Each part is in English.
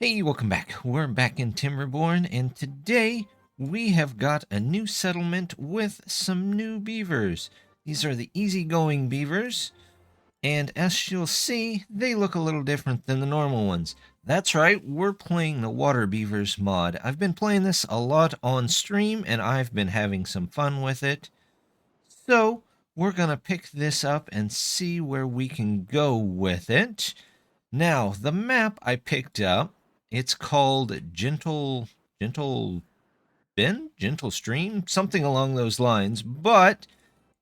Hey, welcome back. We're back in Timberborn, and today we have got a new settlement with some new beavers. These are the easygoing beavers, and as you'll see, they look a little different than the normal ones. That's right, we're playing the Water Beavers mod. I've been playing this a lot on stream, and I've been having some fun with it. So, we're going to pick this up and see where we can go with it. Now, the map I picked up, it's called Gentle Bend, Gentle Stream, something along those lines, but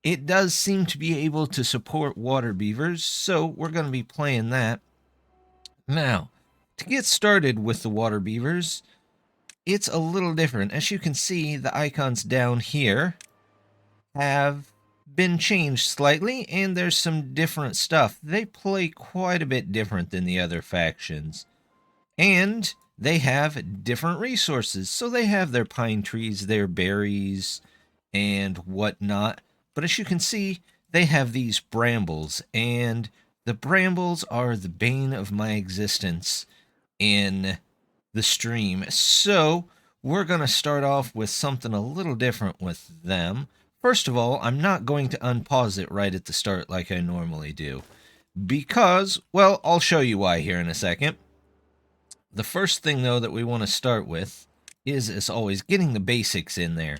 it does seem to be able to support water beavers, so we're going to be playing that. Now, to get started with the water beavers, it's a little different. As you can see, the icons down here have been changed slightly, and there's some different stuff. They play quite a bit different than the other factions. And they have different resources. So they have their pine trees, their berries, and whatnot. But as you can see, they have these brambles. And the brambles are the bane of my existence in the stream. So we're going to start off with something a little different with them. First of all, I'm not going to unpause it right at the start like I normally do. Because, well, I'll show you why here in a second. The first thing, though, that we want to start with is, as always, getting the basics in there.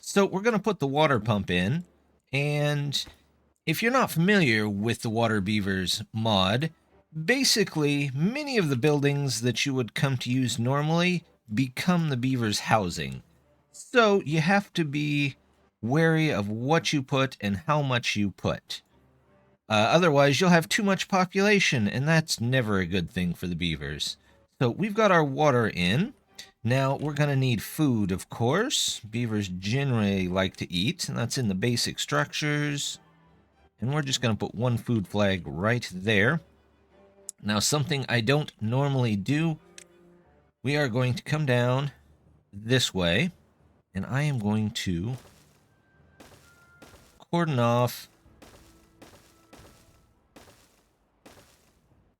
So we're going to put the water pump in, and if you're not familiar with the Water Beavers mod, basically, many of the buildings that you would come to use normally become the beavers' housing. So you have to be wary of what you put and how much you put. Otherwise, you'll have too much population, and that's never a good thing for the beavers. So we've got our water in. Now we're going to need food, of course. Beavers generally like to eat, and that's in the basic structures. And we're just going to put one food flag right there. Now, something I don't normally do, we are going to come down this way, and I am going to cordon off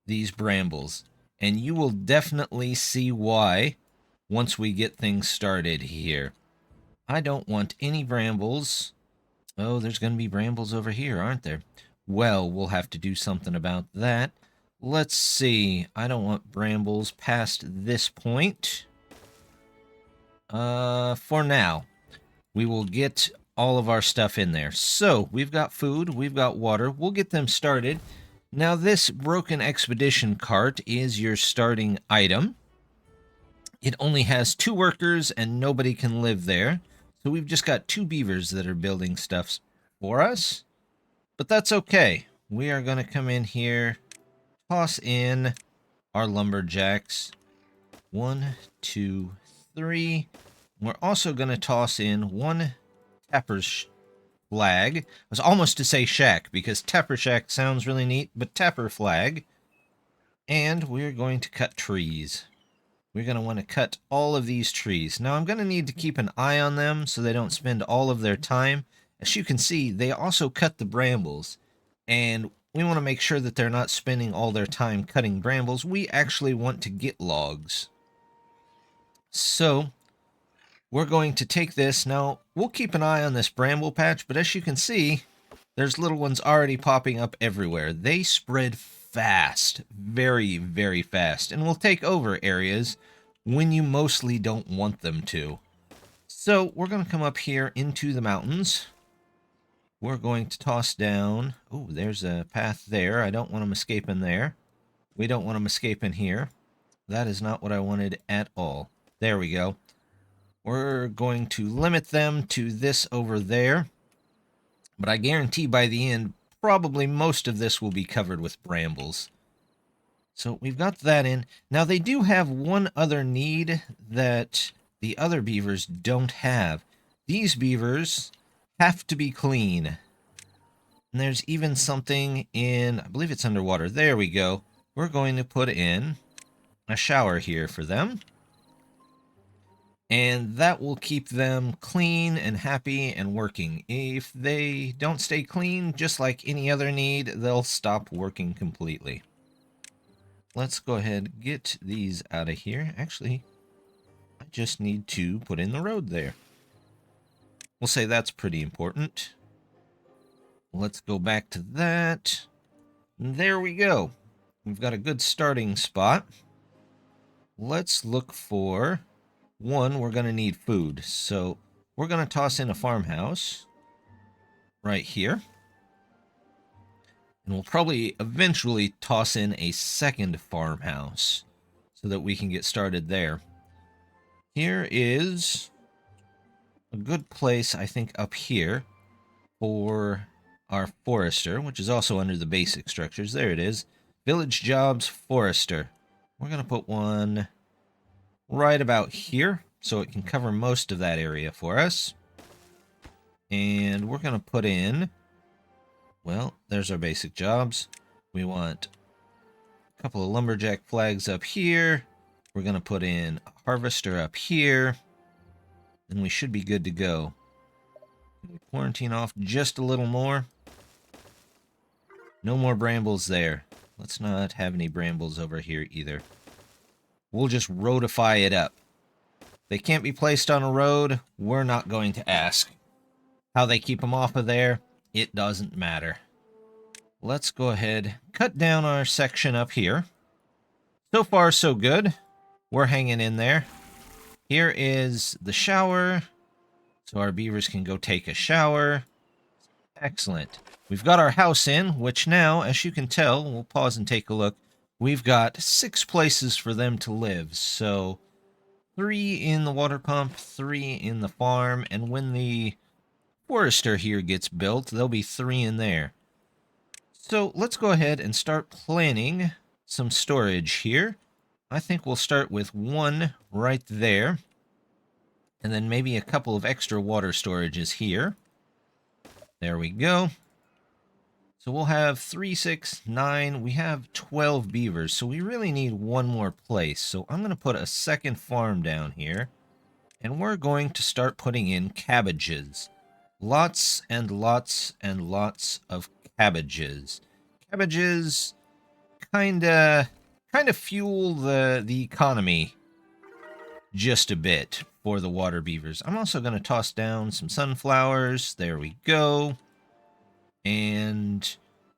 these brambles. And you will definitely see why once we get things started here. I don't want any brambles. Oh, there's going to be brambles over here, aren't there? Well, we'll have to do something about that. Let's see. I don't want brambles past this point. For now, we will get all of our stuff in there. So, we've got food, we've got water. We'll get them started. Now, this broken expedition cart is your starting item. It only has 2 workers and nobody can live there. So we've just got 2 beavers that are building stuff for us. But that's okay. We are going to come in here, toss in our lumberjacks. 1, 2, 3. We're also going to toss in 1 tapper's flag. I was almost to say shack, because tapper shack sounds really neat, but tapper flag. And we're going to cut trees. We're going to want to cut all of these trees. Now, I'm going to need to keep an eye on them so they don't spend all of their time. As you can see, they also cut the brambles. And we want to make sure that they're not spending all their time cutting brambles. We actually want to get logs. So, we're going to take this. Now, we'll keep an eye on this bramble patch, but as you can see, there's little ones already popping up everywhere. They spread fast, very, very fast, and will take over areas when you mostly don't want them to. So, we're going to come up here into the mountains. We're going to toss down. Oh, there's a path there. I don't want them escaping there. We don't want them escaping here. That is not what I wanted at all. There we go. We're going to limit them to this over there. But I guarantee by the end, probably most of this will be covered with brambles. So we've got that in. Now they do have one other need that the other beavers don't have. These beavers have to be clean. And there's even something in, I believe it's underwater. There we go. We're going to put in a shower here for them. And that will keep them clean and happy and working. If they don't stay clean, just like any other need, they'll stop working completely. let's go ahead and get these out of here. Actually, I just need to put in the road there. We'll say that's pretty important. Let's go back to that. There we go. We've got a good starting spot. Let's look for one. We're going to need food. So we're going to toss in a farmhouse right here. And we'll probably eventually toss in a second farmhouse so that we can get started there. Here is a good place, I think, up here for our forester, which is also under the basic structures. There it is. Village jobs, forester. We're going to put one right about here so it can cover most of that area for us. And we're going to put in, well, there's our basic jobs. We want a couple of lumberjack flags up here. We're going to put in a harvester up here. And we should be good to go. Quarantine off just a little more. No more brambles there. Let's not have any brambles over here either. We'll just roadify it up. They can't be placed on a road. We're not going to ask. How they keep them off of there, it doesn't matter. Let's go ahead, cut down our section up here. So far, so good. We're hanging in there. Here is the shower, so our beavers can go take a shower. Excellent. We've got our house in, which now, as you can tell, we'll pause and take a look. We've got 6 places for them to live. So 3 in the water pump, 3 in the farm, and when the forester here gets built, there'll be 3 in there. So let's go ahead and start planning some storage here. I think we'll start with 1 right there, and then maybe a couple of extra water storages here. There we go. So we'll have 3, 6, 9. We have 12 beavers, so we really need 1 more place. So I'm going to put a second farm down here, and we're going to start putting in cabbages. Lots and lots and lots of cabbages. Cabbages kind of fuel the economy just a bit for the water beavers. I'm also going to toss down some sunflowers. There we go. And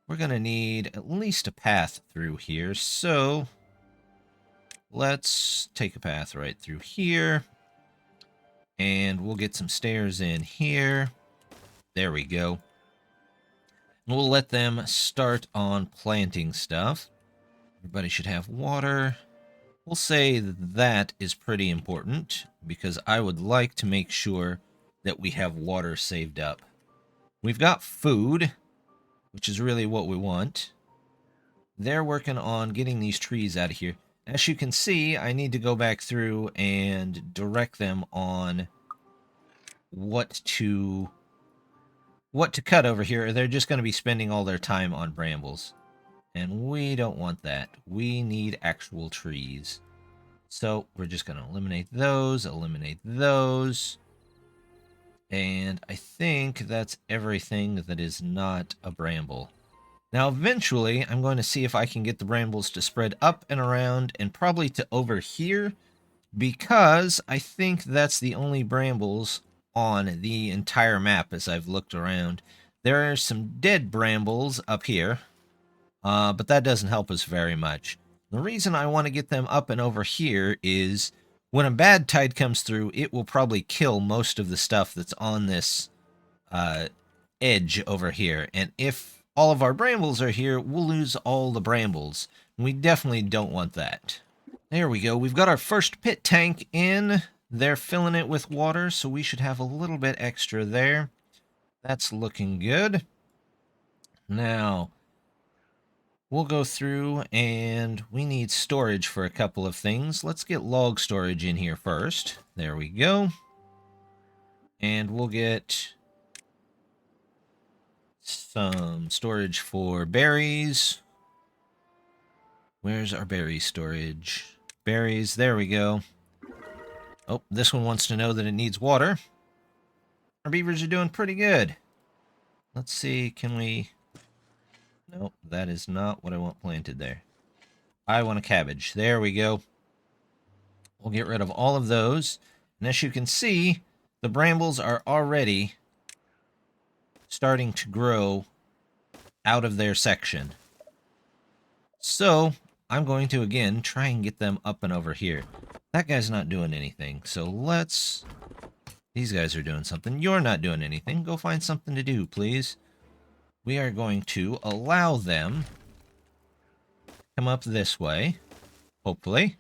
we're going to need at least a path through here. So let's take a path right through here. And we'll get some stairs in here. There we go. We'll let them start on planting stuff. Everybody should have water. We'll say that is pretty important because I would like to make sure that we have water saved up. We've got food, which is really what we want. They're working on getting these trees out of here. As you can see, I need to go back through and direct them on what to cut over here, or they're just going to be spending all their time on brambles. And we don't want that. We need actual trees. So we're just going to eliminate those. And I think that's everything that is not a bramble. Now, eventually, I'm going to see if I can get the brambles to spread up and around and probably to over here, because I think that's the only brambles on the entire map as I've looked around. There are some dead brambles up here, but that doesn't help us very much. The reason I want to get them up and over here is when a bad tide comes through, it will probably kill most of the stuff that's on this edge over here. And if all of our brambles are here, we'll lose all the brambles. We definitely don't want that. There we go. We've got our first pit tank in. They're filling it with water, so we should have a little bit extra there. That's looking good. Now, we'll go through and we need storage for a couple of things. Let's get log storage in here first. There we go. And we'll get some storage for berries. Where's our berry storage? Berries, there we go. Oh, this one wants to know that it needs water. Our beavers are doing pretty good. Let's see, can we... Nope, that is not what I want planted there. I want a cabbage. There we go. We'll get rid of all of those. And as you can see, the brambles are already starting to grow out of their section. So I'm going to, again, try and get them up and over here. That guy's not doing anything. So let's... These guys are doing something. You're not doing anything. Go find something to do, please. We are going to allow them to come up this way, hopefully.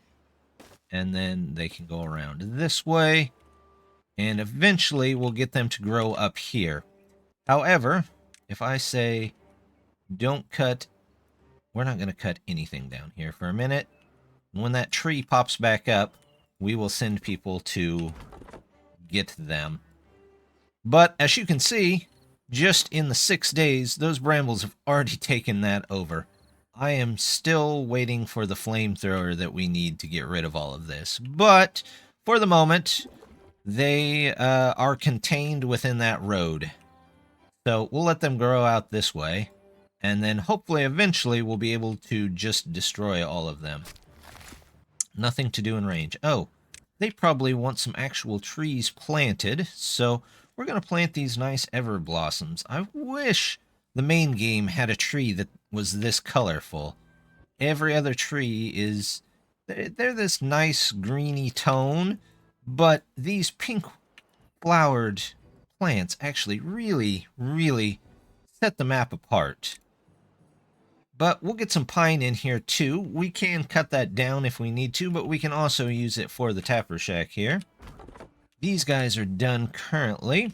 And then they can go around this way. And eventually we'll get them to grow up here. However, if I say don't cut... We're not going to cut anything down here for a minute. When that tree pops back up, we will send people to get them. But as you can see, just in the 6 days, those brambles have already taken that over. I am still waiting for the flamethrower that we need to get rid of all of this. But for the moment, they are contained within that road. So we'll let them grow out this way. And then hopefully eventually we'll be able to just destroy all of them. Nothing to do in range. Oh, they probably want some actual trees planted. So we're going to plant these nice ever blossoms. I wish the main game had a tree that was this colorful. Every other tree is... They're this nice greeny tone. But these pink flowered plants actually really, really set the map apart. But we'll get some pine in here too. We can cut that down if we need to, but we can also use it for the tapper shack here. These guys are done currently,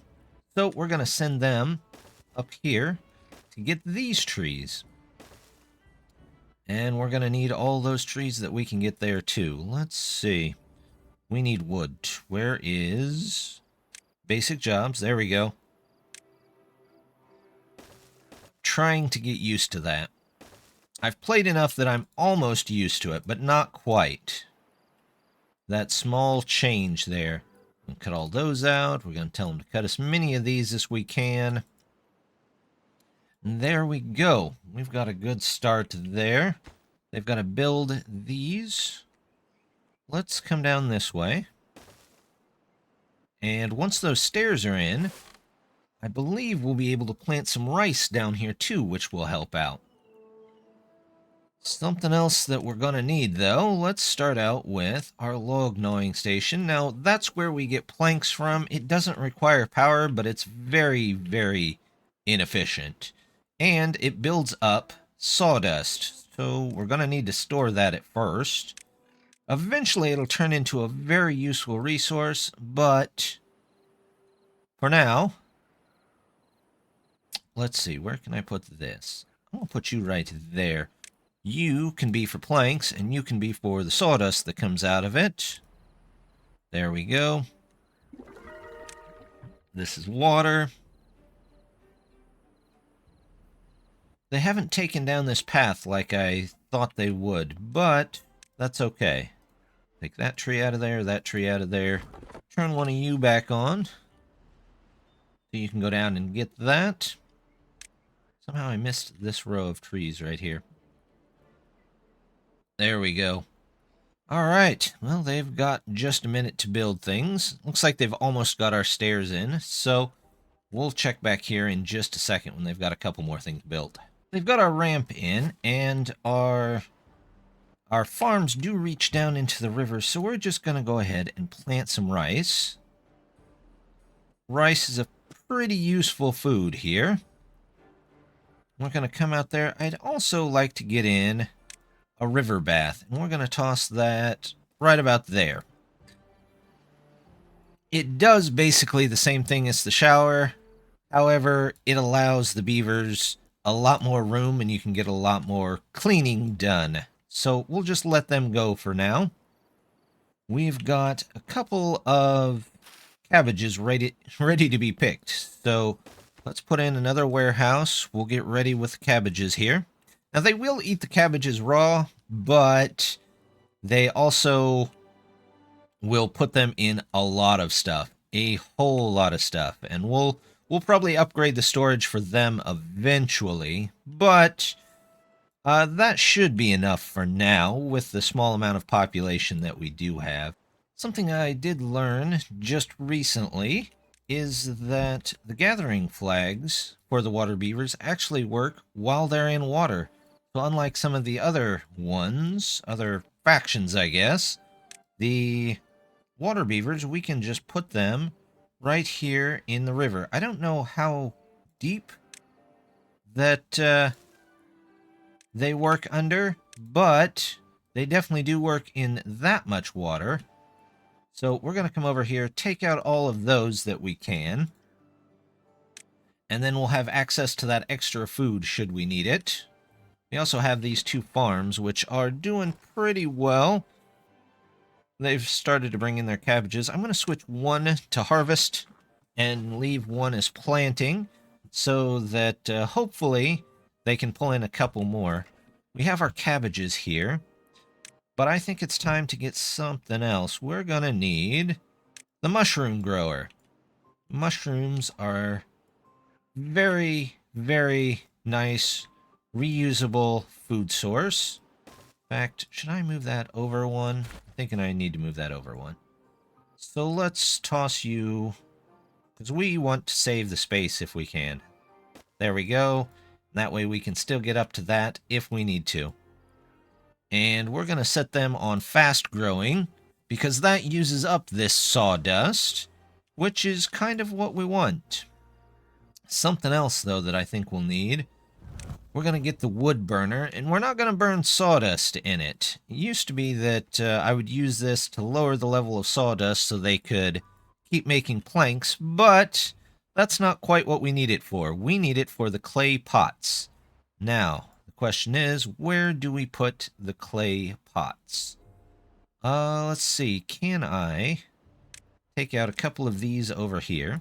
so we're going to send them up here to get these trees. And we're going to need all those trees that we can get there too. Let's see. We need wood. Where is basic jobs? There we go. Trying to get used to that. I've played enough that I'm almost used to it, but not quite. That small change there. We'll cut all those out. We're going to tell them to cut as many of these as we can. And there we go. We've got a good start there. They've got to build these. Let's come down this way. And once those stairs are in, I believe we'll be able to plant some rice down here too, which will help out. Something else that we're going to need, though, let's start out with our log gnawing station. Now, that's where we get planks from. It doesn't require power, but it's very, very inefficient. And it builds up sawdust, so we're going to need to store that at first. Eventually, it'll turn into a very useful resource, but for now, let's see, where can I put this? I'm going to put you right there. You can be for planks, and you can be for the sawdust that comes out of it. There we go. This is water. They haven't taken down this path like I thought they would, but that's okay. Take that tree out of there, that tree out of there. Turn one of you back on, so you can go down and get that. Somehow I missed this row of trees right here. There we go. Alright, well, they've got just a minute to build things. Looks like they've almost got our stairs in, so we'll check back here in just a second when they've got a couple more things built. They've got our ramp in, and our farms do reach down into the river, so we're just going to go ahead and plant some rice. Rice is a pretty useful food here. We're going to come out there. I'd also like to get in a river bath, and we're going to toss that right about there. It does basically the same thing as the shower. However, it allows the beavers a lot more room, and you can get a lot more cleaning done. So we'll just let them go for now. We've got a couple of cabbages ready to be picked. So let's put in another warehouse. We'll get ready with the cabbages here. Now, they will eat the cabbages raw, but they also will put them in a lot of stuff. A whole lot of stuff. And we'll probably upgrade the storage for them eventually. But That should be enough for now with the small amount of population that we do have. Something I did learn just recently is that the gathering flags for the water beavers actually work while they're in water. So unlike some of the other ones, other factions, I guess, the water beavers, we can just put them right here in the river. I don't know how deep that they work under, but they definitely do work in that much water. So we're going to come over here, take out all of those that we can, and then we'll have access to that extra food should we need it. We also have these two farms, which are doing pretty well. They've started to bring in their cabbages. I'm going to switch one to harvest and leave one as planting so that hopefully they can pull in a couple more. We have our cabbages here, but I think it's time to get something else. We're going to need the mushroom grower. Mushrooms are very, very nice, reusable food source. In fact, should I move that over one? I'm thinking I need to move that over one. So let's toss you, because we want to save the space if we can. There we go. That way we can still get up to that if we need to. And we're going to set them on fast growing, because that uses up this sawdust, which is kind of what we want. Something else, though, that I think we'll need. We're going to get the wood burner, and we're not going to burn sawdust in it. It used to be that I would use this to lower the level of sawdust so they could keep making planks, but that's not quite what we need it for. We need it for the clay pots. Now, the question is, where do we put the clay pots? Let's see. Can I take out a couple of these over here?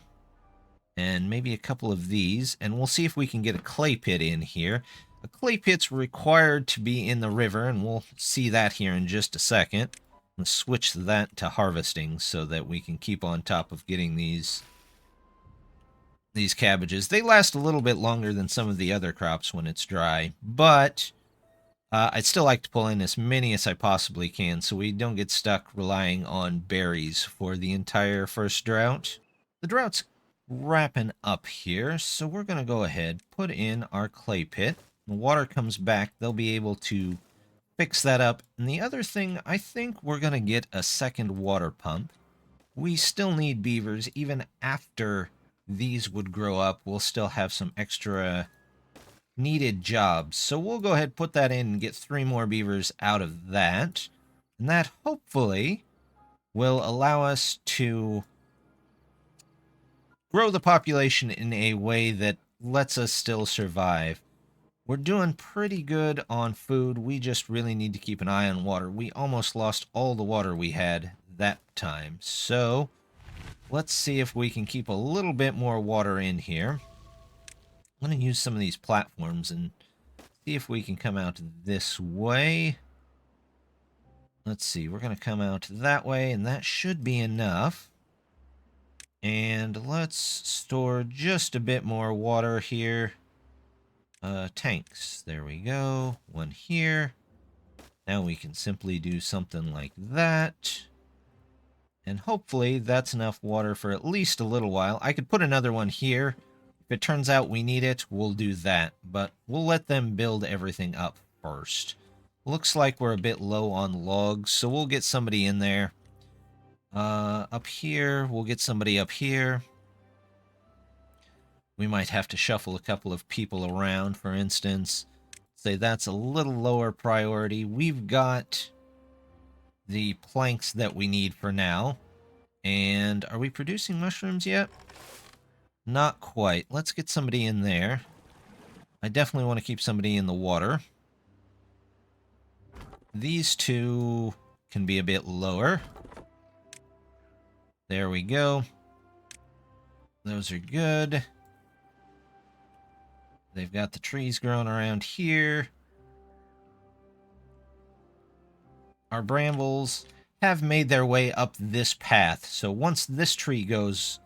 And maybe a couple of these, and we'll see if we can get a clay pit in here. A clay pit's required to be in the river, and we'll see that here in just a second. Let's switch that to harvesting so that we can keep on top of getting these cabbages. They last a little bit longer than some of the other crops when it's dry, but I'd still like to pull in as many as I possibly can so we don't get stuck relying on berries for the entire first drought. The drought's wrapping up here, so we're going to go ahead, put in our clay pit. The water comes back, they'll be able to fix that up. And the other thing, I think we're going to get a second water pump. We still need beavers. Even after these would grow up, we'll still have some extra needed jobs. So we'll go ahead, put that in, and get 3 more beavers out of that. And that hopefully will allow us to grow the population in a way that lets us still survive. We're doing pretty good on food. We just really need to keep an eye on water. We almost lost all the water we had that time. So let's see if we can keep a little bit more water in here. I'm going to use some of these platforms and see if we can come out this way. Let's see. We're going to come out that way, and that should be enough. And let's store just a bit more water here. Tanks. There we go. One here. Now we can simply do something like that. And hopefully that's enough water for at least a little while. I could put another one here. If it turns out we need it, we'll do that. But we'll let them build everything up first. Looks like we're a bit low on logs, so we'll get somebody in there. Up here, we'll get somebody up here. We might have to shuffle a couple of people around, for instance. Say that's a little lower priority. We've got the planks that we need for now. And are we producing mushrooms yet? Not quite. Let's get somebody in there. I definitely want to keep somebody in the water. These two can be a bit lower. There we go. Those are good. They've got the trees growing around here. Our brambles have made their way up this path. So once this tree goes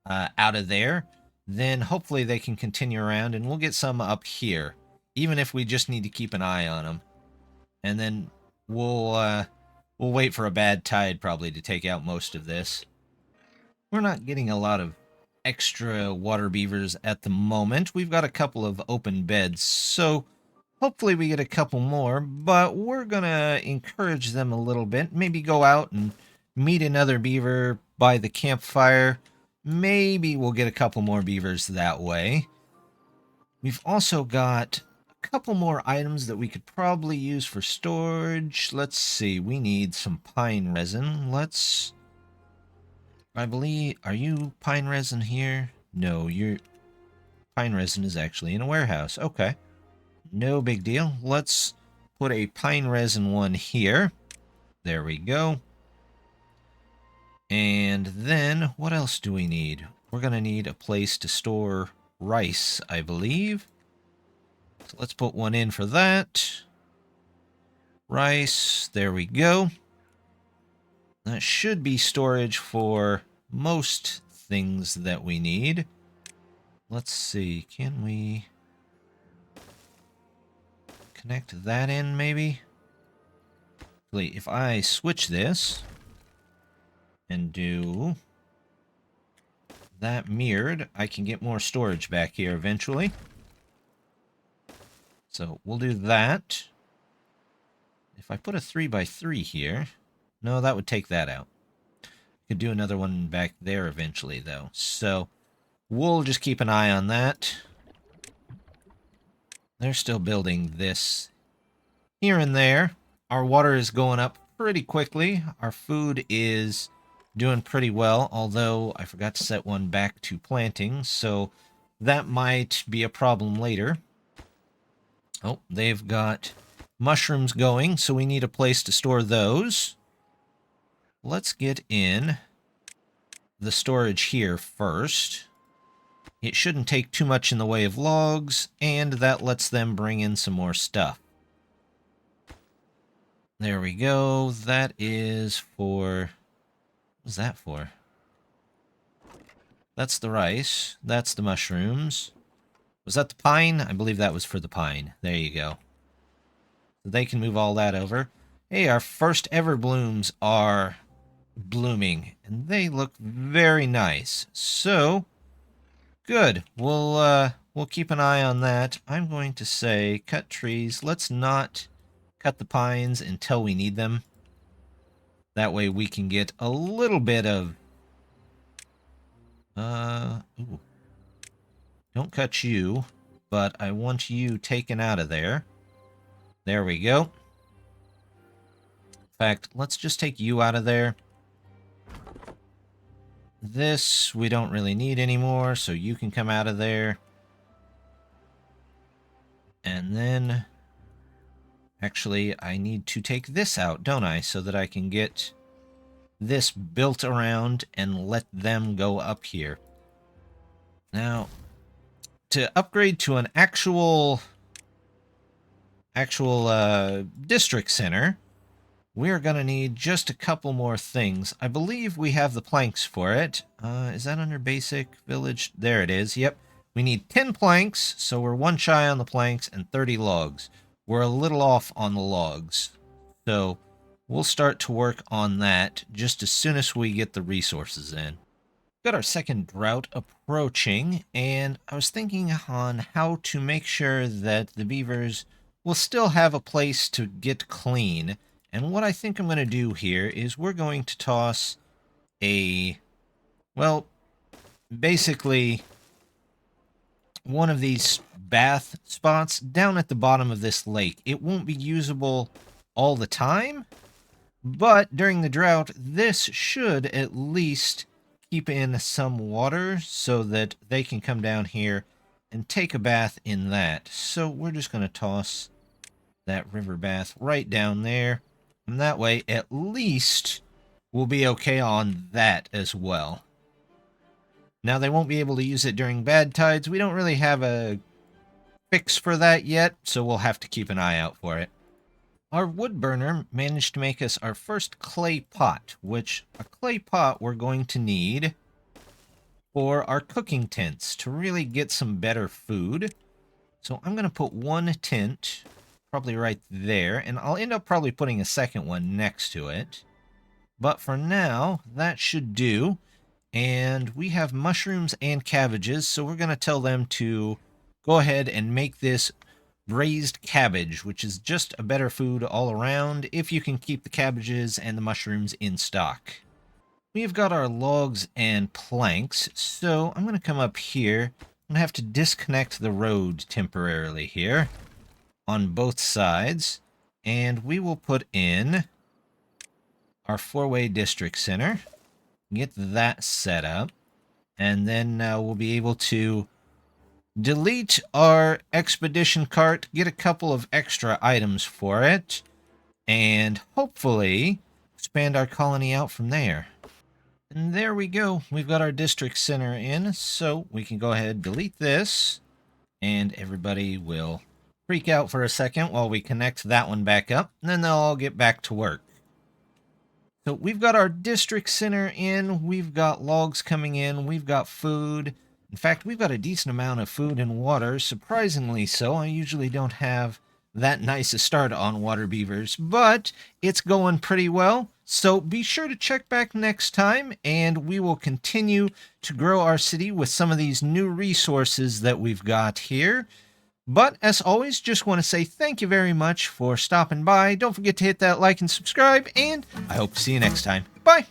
out of there, then hopefully they can continue around, and we'll get some up here. even if we just need to keep an eye on them. And then we'll wait for a bad tide probably to take out most of this. We're not getting a lot of extra water beavers at the moment. We've got a couple of open beds, so hopefully we get a couple more, but we're going to encourage them a little bit. Maybe go out and meet another beaver by the campfire. Maybe we'll get a couple more beavers that way. We've also got a couple more items that we could probably use for storage. Let's see, we need some pine resin. I believe, are you pine resin here? No, your pine resin is actually in a warehouse. Okay. No big deal. Let's put a pine resin one here. There we go. And then, what else do we need? We're going to need a place to store rice, I believe. So let's put one in for that. Rice, there we go. That should be storage for most things that we need. Let's see, can we connect that in maybe? If I switch this and do that mirrored, I can get more storage back here eventually. So we'll do that. If I put a 3x3 here, no, that would take that out. Could do another one back there eventually, though. So we'll just keep an eye on that. They're still building this here and there. Our water is going up pretty quickly. Our food is doing pretty well, although I forgot to set one back to planting, so that might be a problem later. Oh, they've got mushrooms going, so we need a place to store those. Let's get in the storage here first. It shouldn't take too much in the way of logs, and that lets them bring in some more stuff. There we go. That is for... What's that for? That's the rice. That's the mushrooms. Was that the pine? I believe that was for the pine. There you go. So they can move all that over. Hey, our first ever blooms are blooming, and they look very nice. So, good. We'll keep an eye on that. I'm going to say cut trees. Let's not cut the pines until we need them. That way we can get a little bit of... Ooh. Don't cut you, but I want you taken out of there. There we go. In fact, let's just take you out of there. This we don't really need anymore, so you can come out of there. And then... Actually, I need to take this out, don't I? So that I can get this built around and let them go up here. Now, to upgrade to an actual district center, we're going to need just a couple more things. I believe we have the planks for it. Is that under basic village? There it is. Yep. We need 10 planks, so we're one shy on the planks, and 30 logs. We're a little off on the logs. So we'll start to work on that just as soon as we get the resources in. Got our second drought approaching, and I was thinking on how to make sure that the beavers will still have a place to get clean. And what I think I'm going to do here is we're going to toss basically one of these bath spots down at the bottom of this lake. It won't be usable all the time, but during the drought, this should at least keep in some water so that they can come down here and take a bath in that. So we're just going to toss that river bath right down there. And that way, at least, we'll be okay on that as well. Now, they won't be able to use it during bad tides. We don't really have a fix for that yet, so we'll have to keep an eye out for it. Our wood burner managed to make us our first clay pot, which a clay pot we're going to need for our cooking tents to really get some better food. So I'm going to put one tent probably right there, and I'll end up probably putting a second one next to it. But for now, that should do. And we have mushrooms and cabbages, so we're going to tell them to go ahead and make this braised cabbage, which is just a better food all around if you can keep the cabbages and the mushrooms in stock. We've got our logs and planks, so I'm going to come up here. I'm going to have to disconnect the road temporarily here on both sides, and we will put in our four-way district center, get that set up, and then we'll be able to delete our expedition cart, get a couple of extra items for it, and hopefully expand our colony out from there. And there we go. We've got our district center in, so we can go ahead and delete this, and everybody will freak out for a second while we connect that one back up, and then they'll all get back to work. So we've got our district center in, we've got logs coming in, we've got food. In fact, we've got a decent amount of food and water, surprisingly so. I usually don't have that nice a start on Water Beavers, but it's going pretty well. So be sure to check back next time, and we will continue to grow our city with some of these new resources that we've got here. But as always, just want to say thank you very much for stopping by. Don't forget to hit that like and subscribe, and I hope to see you next time. Bye!